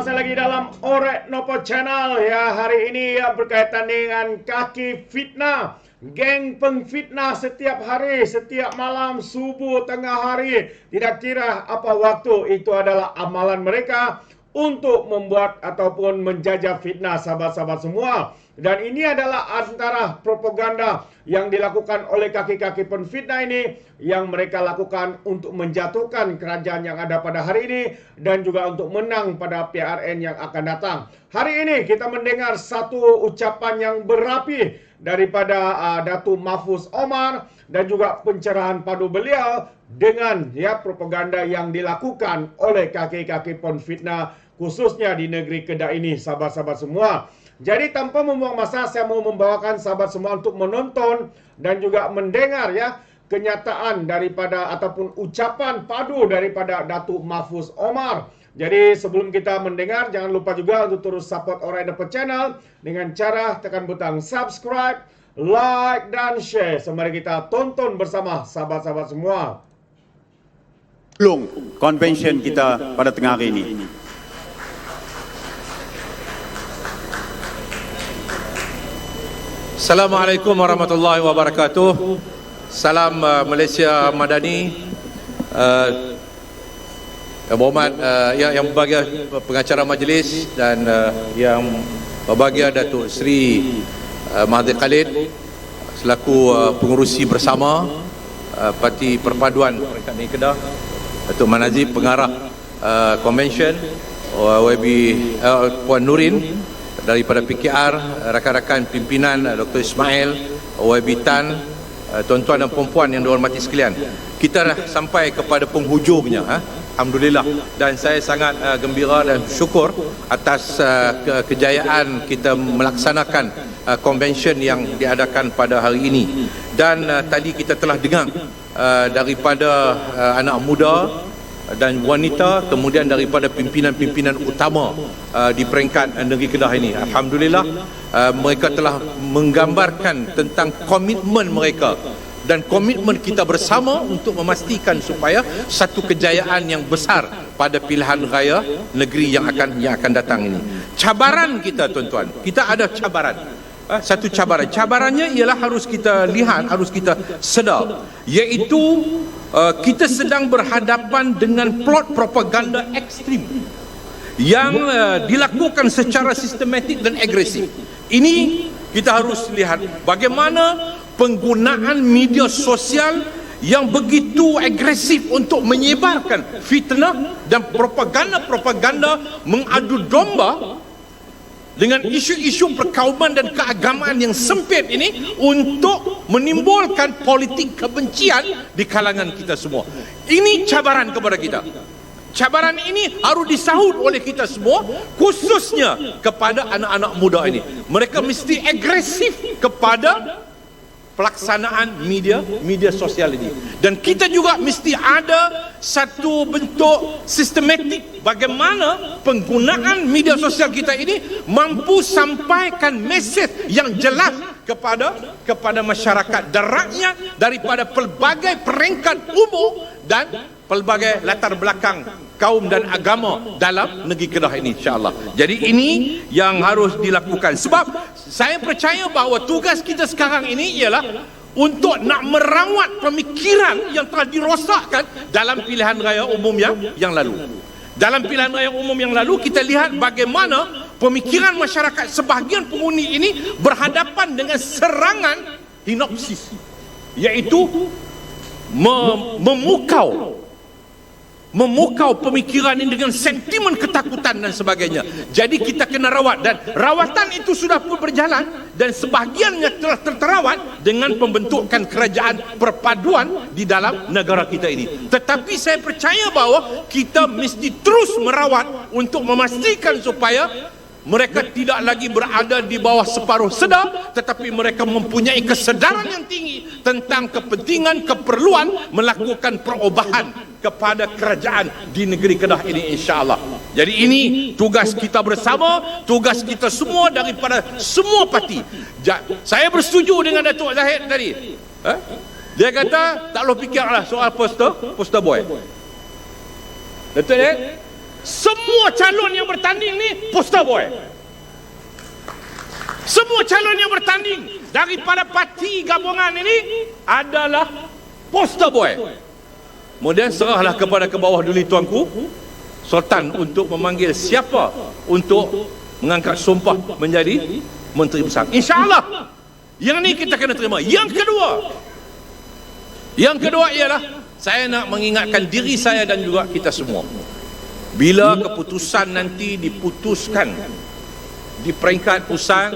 masih lagi dalam Orek Nopo Channel ya. Hari ini ya berkaitan dengan kaki fitnah. Geng pengfitnah setiap hari, setiap malam, subuh, tengah hari, tidak kira apa waktu, itu adalah amalan mereka untuk membuat ataupun menjajah fitnah sahabat-sahabat semua. Dan ini adalah antara propaganda yang dilakukan oleh kaki-kaki penfitnah ini, yang mereka lakukan untuk menjatuhkan kerajaan yang ada pada hari ini dan juga untuk menang pada PRN yang akan datang. Hari ini kita mendengar satu ucapan yang berapi daripada Datuk Mahfuz Omar dan juga pencerahan padu beliau dengan propaganda yang dilakukan oleh kaki-kaki penfitnah khususnya di negeri Kedah ini, sahabat-sahabat semua. Jadi tanpa membuang masa, saya mau membawakan sahabat semua untuk menonton dan juga mendengar kenyataan daripada ataupun ucapan padu daripada Datuk Mahfuz Omar. Jadi sebelum kita mendengar, jangan lupa juga untuk terus support Orek Nopo Channel dengan cara tekan butang subscribe, like dan share. Mari kita tonton bersama sahabat-sahabat semua. Convention kita pada tengah hari ini. Assalamualaikum warahmatullahi wabarakatuh. Salam Malaysia Madani. Yang berhormat yang berbahagia pengacara majlis dan yang berbahagia Datuk Seri Mahathir Khalid selaku pengurusi bersama Parti Perpaduan Peringkat Negeri Kedah, Datuk Manazib pengarah convention, YB Puan Nurin daripada PKR, rakan-rakan pimpinan Dr. Ismail, YB Tan, tuan-tuan dan puan-puan yang dihormati sekalian. Kita dah sampai kepada penghujungnya, alhamdulillah, dan saya sangat gembira dan syukur atas kejayaan kita melaksanakan convention yang diadakan pada hari ini. Dan tadi kita telah dengar daripada anak muda dan wanita, kemudian daripada pimpinan-pimpinan utama di peringkat negeri Kedah ini. Alhamdulillah, mereka telah menggambarkan tentang komitmen mereka dan komitmen kita bersama untuk memastikan supaya satu kejayaan yang besar pada pilihan raya negeri yang akan datang ini. Cabaran kita, tuan-tuan, kita ada cabaran. Satu cabaran. Cabarannya ialah harus kita lihat, harus kita sedar, iaitu kita sedang berhadapan dengan plot propaganda ekstrim yang dilakukan secara sistematik dan agresif. Ini kita harus lihat bagaimana penggunaan media sosial yang begitu agresif untuk menyebarkan fitnah dan propaganda-propaganda mengadu domba dengan isu-isu perkauman dan keagamaan yang sempit ini untuk menimbulkan politik kebencian di kalangan kita semua. Ini cabaran kepada kita. Cabaran ini harus disahut oleh kita semua, khususnya kepada anak-anak muda ini. Mereka mesti agresif kepada pelaksanaan media sosial ini, dan kita juga mesti ada satu bentuk sistematik bagaimana penggunaan media sosial kita ini mampu sampaikan mesej yang jelas kepada masyarakat dan rakyat daripada pelbagai peringkat umur dan pelbagai latar belakang kaum dan agama dalam negeri Kedah ini, insya-Allah. Jadi ini yang harus dilakukan, sebab saya percaya bahawa tugas kita sekarang ini ialah untuk nak merawat pemikiran yang telah dirosakkan dalam pilihan raya umum yang lalu. Dalam pilihan raya umum yang lalu, kita lihat bagaimana pemikiran masyarakat sebahagian pengundi ini berhadapan dengan serangan hinopsis, iaitu memukau pemikiran ini dengan sentimen ketakutan dan sebagainya. Jadi kita kena rawat, dan rawatan itu sudah pun berjalan, dan sebahagiannya telah terawat dengan pembentukan kerajaan perpaduan di dalam negara kita ini. Tetapi saya percaya bahawa kita mesti terus merawat untuk memastikan supaya mereka tidak lagi berada di bawah separuh sedar, tetapi mereka mempunyai kesedaran yang tinggi tentang kepentingan, keperluan melakukan perubahan kepada kerajaan di negeri Kedah ini, insya-Allah. Jadi ini tugas kita bersama, tugas kita semua daripada semua parti. Saya bersetuju dengan Datuk Zahid tadi. Dia kata tak perlu fikirlah soal poster boy. Betul tak? semua calon yang bertanding ni poster boy. Semua calon yang bertanding daripada parti gabungan ini adalah poster boy. Kemudian serahlah kepada ke bawah dulu tuanku Sultan untuk memanggil siapa untuk mengangkat sumpah menjadi Menteri Besar. InsyaAllah yang ni kita kena terima. Yang kedua ialah saya nak mengingatkan diri saya dan juga kita semua. Bila keputusan nanti diputuskan di peringkat pusat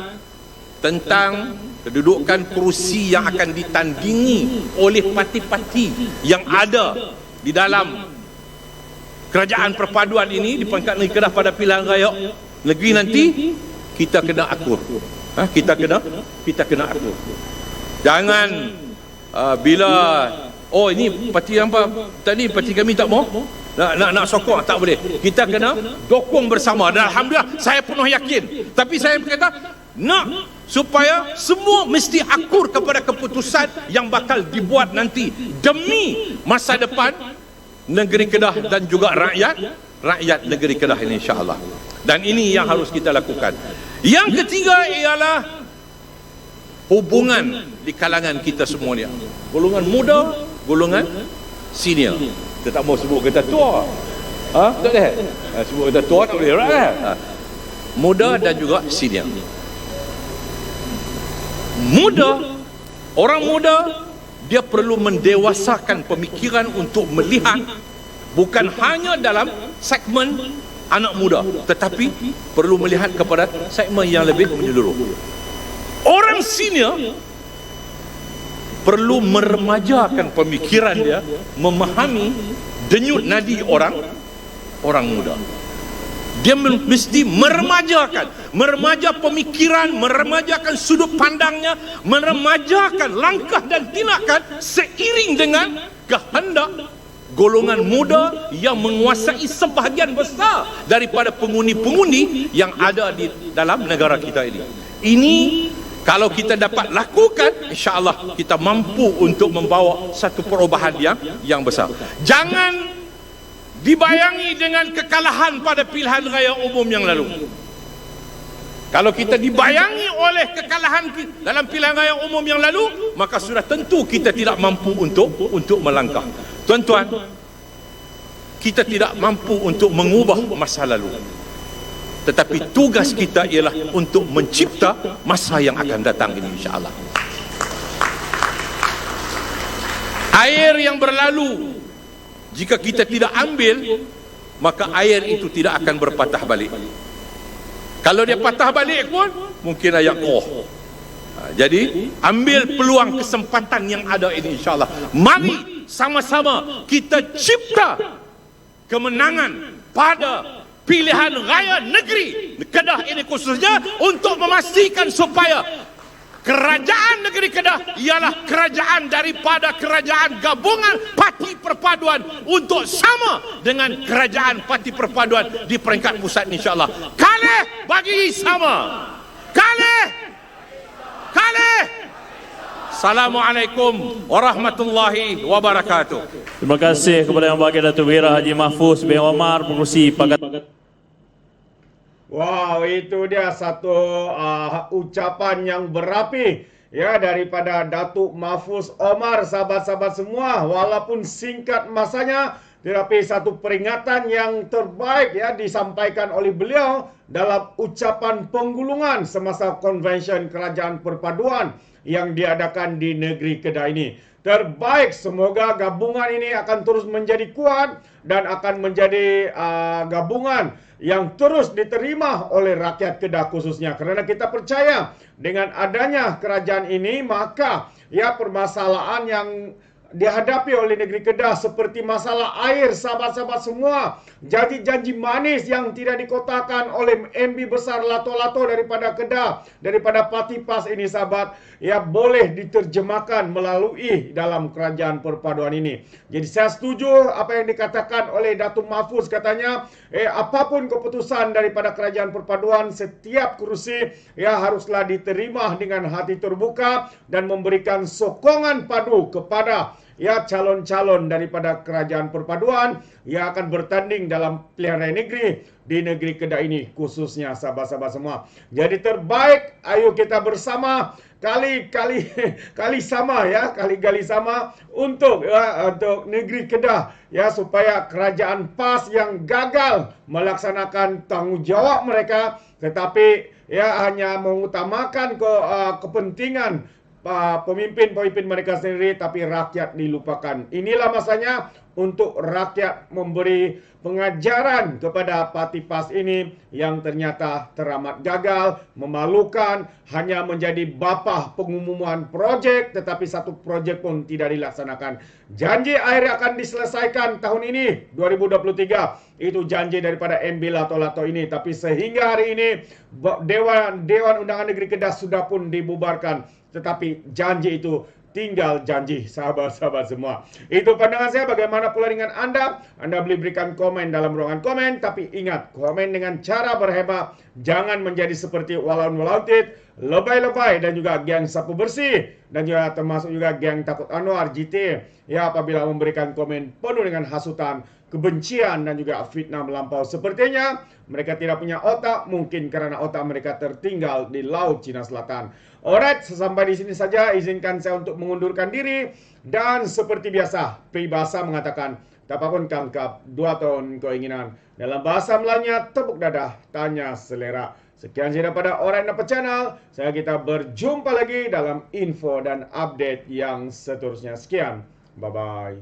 tentang kedudukan kerusi yang akan ditandingi oleh parti-parti yang ada di dalam kerajaan perpaduan ini di peringkat negeri Kedah pada pilihan raya negeri nanti, kita kena akur. Kita kena akur. Jangan bila ini parti yang apa tadi parti kami tak mau nak sokong, tak boleh. Kita kena dokong bersama dan alhamdulillah saya penuh yakin. Tapi saya berkata nak supaya semua mesti akur kepada keputusan yang bakal dibuat nanti demi masa depan negeri Kedah dan juga rakyat negeri Kedah ini, insya-Allah. Dan ini yang harus kita lakukan. Yang ketiga ialah hubungan di kalangan kita semua ni. Golongan muda, golongan senior. Kita tak mau sebut kata tua. Tak boleh. Sebut kata tua tak boleh, right? Muda dan juga senior. Orang muda dia perlu mendewasakan pemikiran untuk melihat bukan hanya dalam segmen anak muda, tetapi perlu melihat kepada segmen yang lebih menyeluruh. Orang senior perlu meremajakan pemikiran dia, memahami denyut nadi orang muda. Dia mesti meremaja pemikiran, meremajakan sudut pandangnya, meremajakan langkah dan tindakan seiring dengan kehendak golongan muda yang menguasai sebahagian besar daripada pengundi-pengundi yang ada di dalam negara kita ini. Ini kalau kita dapat lakukan, insya-Allah kita mampu untuk membawa satu perubahan yang besar. Jangan dibayangi dengan kekalahan pada pilihan raya umum yang lalu. Kalau kita dibayangi oleh kekalahan dalam pilihan raya umum yang lalu, maka sudah tentu kita tidak mampu untuk melangkah. Tuan-tuan, kita tidak mampu untuk mengubah masa lalu. Tetapi tugas kita ialah untuk mencipta masa yang akan datang ini, insya-Allah. Air yang berlalu, jika kita tidak ambil, maka air itu tidak akan berpatah balik. Kalau dia patah balik pun mungkin ayat jadi ambil peluang kesempatan yang ada ini, insya-Allah. Mari sama-sama kita cipta kemenangan pada pilihan raya negeri Kedah ini khususnya, untuk memastikan supaya kerajaan negeri Kedah ialah kerajaan daripada kerajaan gabungan parti perpaduan untuk sama dengan kerajaan parti perpaduan di peringkat pusat, insya-Allah. Kalih bagi sama. Kalih. Assalamualaikum warahmatullahi wabarakatuh. Terima kasih kepada Yang Berbahagia Datuk Wira Haji Mahfuz bin Omar, Pengerusi Pakatan. Wow, itu dia satu ucapan yang berapi ya daripada Datuk Mahfuz Omar, sahabat-sahabat semua. Walaupun singkat masanya, tetapi satu peringatan yang terbaik ya disampaikan oleh beliau dalam ucapan penggulungan semasa konvensyen kerajaan perpaduan yang diadakan di negeri Kedah ini. Terbaik, semoga gabungan ini akan terus menjadi kuat dan akan menjadi gabungan yang terus diterima oleh rakyat Kedah khususnya. Kerana kita percaya dengan adanya kerajaan ini, maka ya permasalahan yang dihadapi oleh negeri Kedah seperti masalah air, sahabat-sahabat semua, janji-janji manis yang tidak dikotakan oleh MB besar lato-lato daripada Kedah, daripada parti PAS ini, sahabat, ya boleh diterjemahkan melalui dalam kerajaan perpaduan ini. Jadi saya setuju apa yang dikatakan oleh Datuk Mahfuz, katanya apapun keputusan daripada kerajaan perpaduan, setiap kerusi ya haruslah diterima dengan hati terbuka dan memberikan sokongan padu kepada ya calon-calon daripada kerajaan perpaduan yang akan bertanding dalam pilihan raya negeri di negeri Kedah ini, khususnya sahabat-sahabat semua. Jadi terbaik, ayo kita bersama kali sama untuk negeri Kedah ya, supaya kerajaan PAS yang gagal melaksanakan tanggungjawab mereka, tetapi ya hanya mengutamakan kepentingan pemimpin-pemimpin mereka sendiri, tapi rakyat dilupakan. Inilah masanya untuk rakyat memberi pengajaran kepada parti PAS ini yang ternyata teramat gagal, memalukan, hanya menjadi bapah pengumuman projek, tetapi satu projek pun tidak dilaksanakan. Janji air akan diselesaikan tahun ini, 2023. Itu janji daripada MB Lato-Lato ini, tapi sehingga hari ini Dewan Undangan Negeri Kedah sudah pun dibubarkan, tetapi janji itu tinggal janji, sahabat-sahabat semua. Itu pandangan saya. Bagaimana pula dengan Anda? Anda boleh berikan komen dalam ruangan komen, tapi ingat, komen dengan cara berhemat. Jangan menjadi seperti Walaun Walautit, lebay-lebay, dan juga geng sapu bersih, dan juga termasuk juga geng Takut Anwar, GT. Ya, apabila memberikan komen penuh dengan hasutan, kebencian, dan juga fitnah melampau. Sepertinya mereka tidak punya otak, mungkin karena otak mereka tertinggal di Laut Cina Selatan. Alright, sampai di sini saja. Izinkan saya untuk mengundurkan diri. Dan seperti biasa, peribahasa mengatakan, tapapun kangkap, 2 tahun keinginan. Dalam bahasa Melayunya, tepuk dadah, tanya selera. Sekian saja daripada Alright Napa Channel. Kita berjumpa lagi dalam info dan update yang seterusnya. Sekian, bye-bye.